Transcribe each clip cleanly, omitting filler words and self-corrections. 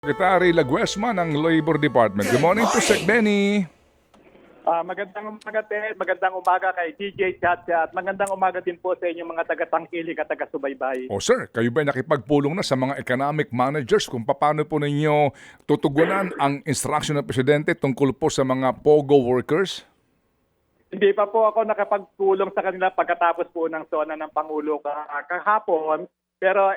Secretary Laguesma ng Labor Department. Good morning to Sec Benny. Magandang umaga, Ted. Magandang umaga kay DJ Chacha at magandang umaga din po sa inyong mga taga-tangkilik at taga-subaybay. O sir, kayo ba nakipagpulong na sa mga economic managers kung paano po ninyo tutugunan ang instruction ng Presidente tungkol po sa mga POGO workers? Hindi pa po ako nakapagpulong sa kanila pagkatapos po ng SONA ng Pangulo kahapon. Pero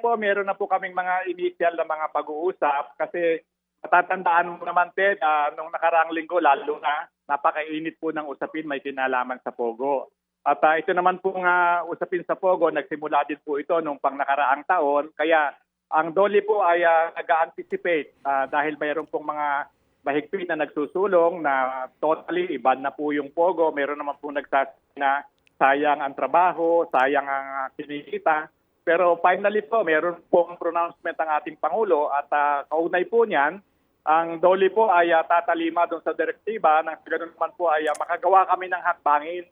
po, meron na po kaming mga initial na mga pag-uusap kasi matatandaan mo naman, Ted, nung nakaraang linggo, lalo na napakainit po ng usapin may kinalaman sa POGO. At ito naman po nga usapin sa POGO, nagsimula din po ito nung pang nakaraang taon. Kaya ang DOLE po ay nag-anticipate dahil mayroon pong mga mahigpit na nagsusulong na totally iban na po yung POGO. Meron naman po nagsasabi na sayang ang trabaho, sayang ang kinikita. Pero finally po, meron pong pronouncement ang ating Pangulo at kaunay po niyan, ang DOLE po ay tatalima doon sa direktiba nang ganoon naman po ay makagawa kami ng hakbangin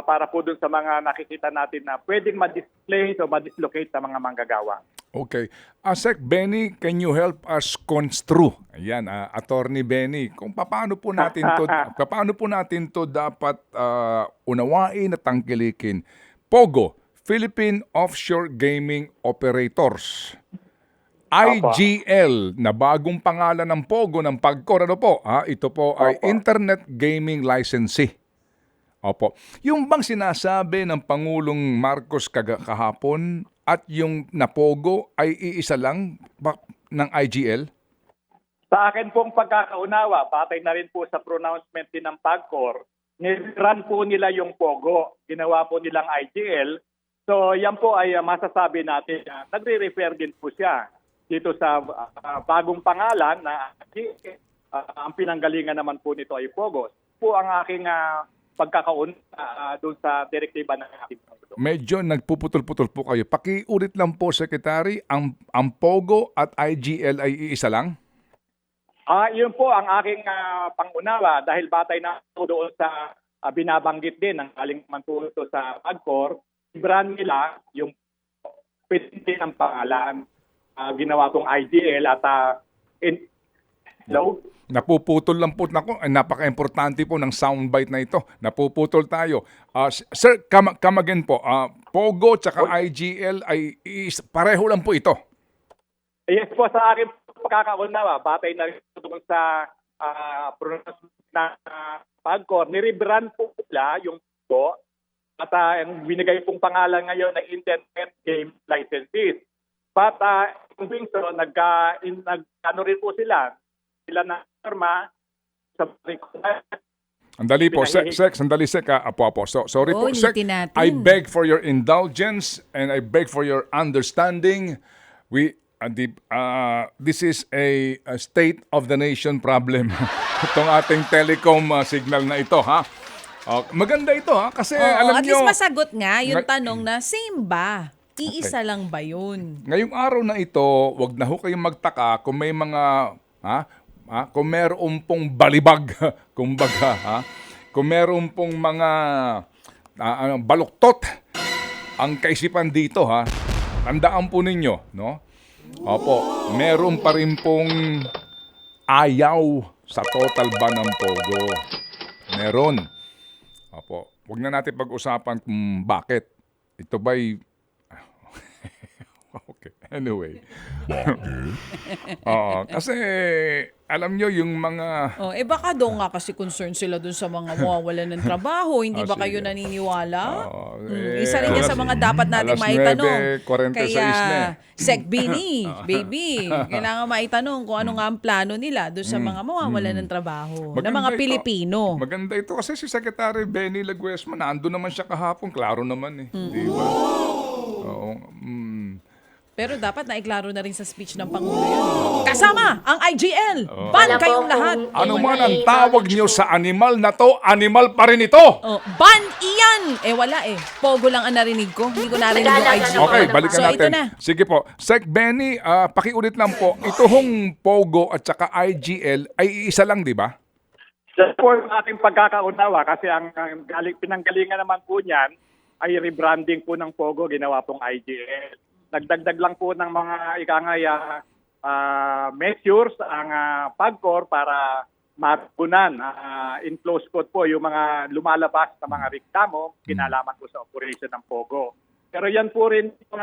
para po doon sa mga nakikita natin na pwedeng ma-displace o ma-dislocate sa mga manggagawa. Okay. Sec Benny, can you help us construe? Ayan, Attorney Benny, kung paano po natin to dapat unawain at tangkilikin. POGO, Philippine Offshore Gaming Operators. IGL, na bagong pangalan ng POGO ng PAGCOR. Ano po? Ito po ay Internet Gaming Licensee. Opo. Yung bang sinasabi ng Pangulong Marcos kahapon at yung napogo ay iisa lang ng IGL? Sa akin pong pagkakaunawa, patay na rin po sa pronouncement din ng PAGCOR, nirun po nila yung POGO, ginawa po nilang IGL. So yan po ay masasabi natin na nagre-refer din po siya dito sa bagong pangalan na ang pinanggalingan naman po nito ay POGO. Po ang aking pagkakaun doon sa direktiba ng ating Pangulo. Medyo nagpuputol-putol po kayo. Pakiulit lang po, Secretary, ang POGO at IGL ay iisa lang? Yun po ang aking pangunawa dahil batay na po doon sa binabanggit din ng galing man po ito sa PAGCOR. Brand nila yung pwede ng pangalan. Ginawa kong IGL at hello? Napuputol lang po. Napaka-importante po ng soundbite na ito. Napuputol tayo. Sir, come again po. POGO tsaka IGL ay pareho lang po ito. Yes po, sa akin pagkakaunawa, batay na rin doon sa PAGCOR. Nirebrand po nila yung POGO at ang binigay pong pangalan ngayon na Internet Game Licenses. But in doing so, ano rin po sila na norma sa Sandali po, sandali Sec. Apo. So, sorry po, Sec. I beg for your indulgence and I beg for your understanding. This is a state of the nation problem. Itong ating telecom signal na ito, ha? Maganda ito, ha? Kasi alam at nyo... least masagot nga yung tanong na same ba? Iisa lang ba yun? Ngayong araw na ito, wag na ho kayong magtaka kung may mga... kung meron pong balibag, kumbaga, kung meron pong mga baluktot ang kaisipan dito, ha? Tandaan po ninyo, no? Opo, meron pa rin pong ayaw sa total ban ng POGO. Meron. Opo, wag na natin pag-usapan kung bakit. Ito ba'y... Okay, anyway. Kasi alam nyo yung mga... Baka daw nga kasi concern sila dun sa mga mawawalan ng trabaho. Hindi ba kayo naniniwala? Isa rin yan sa mga dapat nating maitanong. 9:46 Kaya, na. Sec Benny, baby, kailangan maitanong kung ano nga ang plano nila dun sa mga mawawalan ng trabaho na mga Pilipino. Maganda ito kasi si Secretary Benny Laguesma, nandun naman siya kahapon. Klaro naman eh. Di ba? Oo. Pero dapat naiklaro na rin sa speech ng Pangulo yun. Kasama ang IGL! Ban kayong lahat! Ano man ang tawag niyo sa animal na to, animal pa rin ito! Ban iyan! Wala eh. POGO lang ang narinig ko. Hindi ko narinig yung IGL. Okay, balikan So, natin. ito na. Sige po. Sec Benny, pakiulit lang po. Ito hong POGO at saka IGL ay isa lang, di ba? Just for ating pagkakaunawa kasi ang pinanggalingan naman po niyan ay rebranding po ng POGO, ginawa pong IGL. Nagdagdag lang po ng mga ikangaya measures ang PAGCOR para matugunan in close quote po yung mga lumalabas na mga reklamo kinalaman po sa operation ng Pogo. Pero yan po rin yung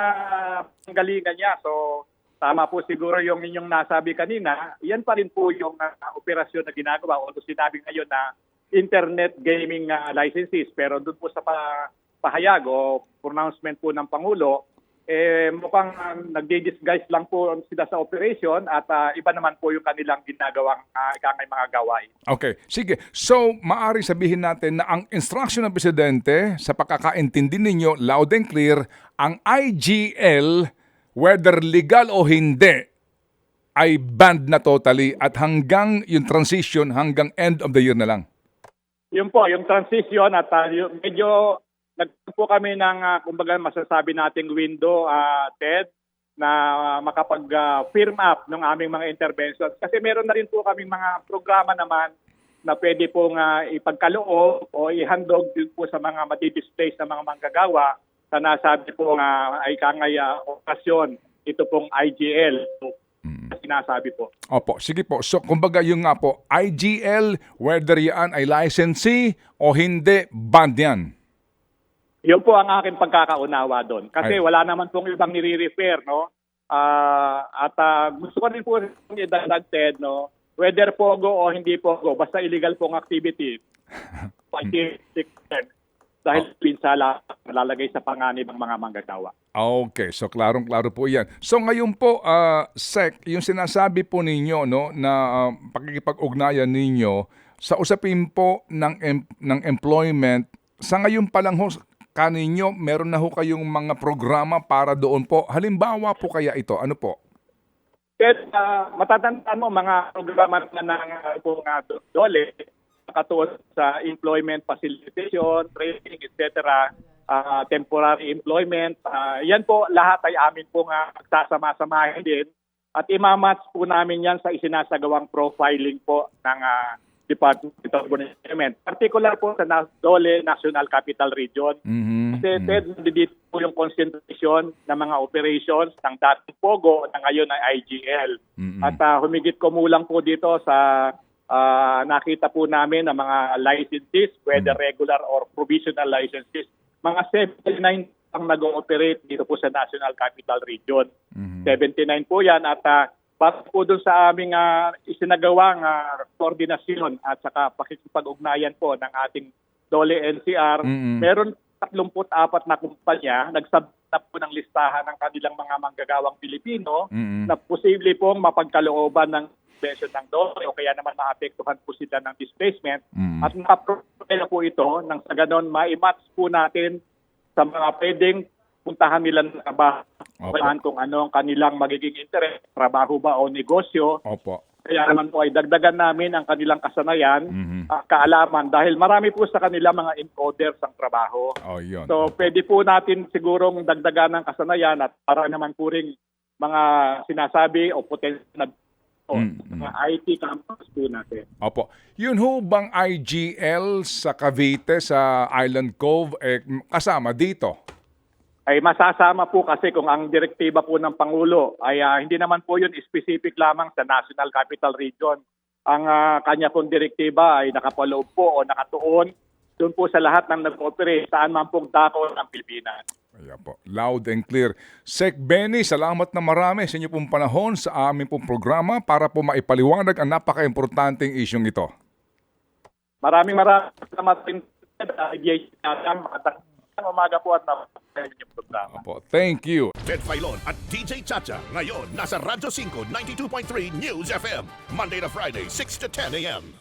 panggalingan niya. So tama po siguro yung inyong nasabi kanina, yan pa rin po yung operasyon na ginagawa. Although sinabi ngayon na internet gaming licenses, pero doon po sa pahayag o pronouncement po ng Pangulo, mukhang nagdi-disguise lang po sila sa operation at iba naman po yung kanilang ginagawang mga gawain. Okay, sige. So, maaari sabihin natin na ang instruction ng Presidente sa pagkakaintindi ninyo, loud and clear, ang IGL, whether legal o hindi, ay banned na totally at hanggang yung transition, hanggang end of the year na lang. Yun po, yung transition at medyo nagpo kami ng, kumbaga masasabi nating window, Ted, na makapag-firm up ng aming mga interventions. Kasi meron na rin po kaming mga programa naman na pwede pong ipagkaloob o ihandog din po sa mga madi-displace na mga manggagawa sa nasabi po ay kangay okasyon. Ito pong IGL. Sinasabi po. Opo, sige po. So, kumbaga yung nga po, IGL, whether yan ay licensee o hindi, banned yan. Yun po ang aking pagkakaunawa doon. Kasi wala naman pong ibang nire-refer, no? At gusto ko rin po idagdag, Ted, no? Whether Pogo o hindi Pogo, basta illegal pong activity. Dahil pinsala nalalagay sa panganib ng mga manggagawa. Okay, so klarong-klaro po yan. So ngayon po, Sec, yung sinasabi po ninyo no, na pakikipag-ugnayan ninyo sa usapin po ng employment, sa ngayon pa lang ho, kaninyo, meron na ho kayong mga programa para doon po. Halimbawa po kaya ito, ano po? Kaya matatandaan mo mga programa na ng DOLE, katulad sa employment facilitation, training, etc., temporary employment. Yan po lahat ay amin pong magsasama-samahin din at imamatch po namin yan sa isinasagawang profiling po ng Department of Employment. Particular po sa DOLE, National Capital Region. Kasi dito po yung concentration ng mga operations ng dating Pogo na ngayon ay IGL. At humigit kumulang po dito sa nakita po namin ng mga licenses, whether regular or provisional licenses, mga 79 ang nag-ooperate dito po sa National Capital Region. 79 po yan at para po doon sa aming isinagawang koordinasyon at saka pakikipag-ugnayan po ng ating DOLE NCR, meron 34 na kumpanya nagsabta po ng listahan ng kanilang mga manggagawang Pilipino na posible pong mapagkalooban ng subvention ng DOLE o kaya naman maapektuhan po sila ng displacement at nakaprofile po ito nang sa ganon ma-match po natin sa mga pwedeng puntahan nila ng trabaho kung ano ang kanilang magiging interest, trabaho ba o negosyo. Opo. Kaya naman po ay dagdagan namin ang kanilang kasanayan at kaalaman dahil marami po sa kanila mga encoders ang trabaho. Yun. So pwede po natin sigurong dagdagan ng kasanayan at para naman po rin mga sinasabi o potential na mga IT campus po natin. Opo. Yun ho bang IGL sa Cavite, sa Island Cove, kasama dito? Ay masasama po kasi kung ang direktiba po ng Pangulo ay hindi naman po yun specific lamang sa National Capital Region. Ang kanya pong direktiba ay nakapaloob po o nakatuon doon po sa lahat ng nag-ooperate saan man pong dako ng Pilipinas. Ayan po. Loud and clear. Sec Benny, salamat na marami sa inyo pong panahon sa aming pong programa para po maipaliwanag ang napaka-importanting isyong ito. Maraming salamat din. Umaga po at yung programa. Opo. Thank you. Ted Filon at DJ Chacha. Ngayon, nasa Radyo 5, 92.3 News FM. Monday to Friday, 6 to 10 a.m.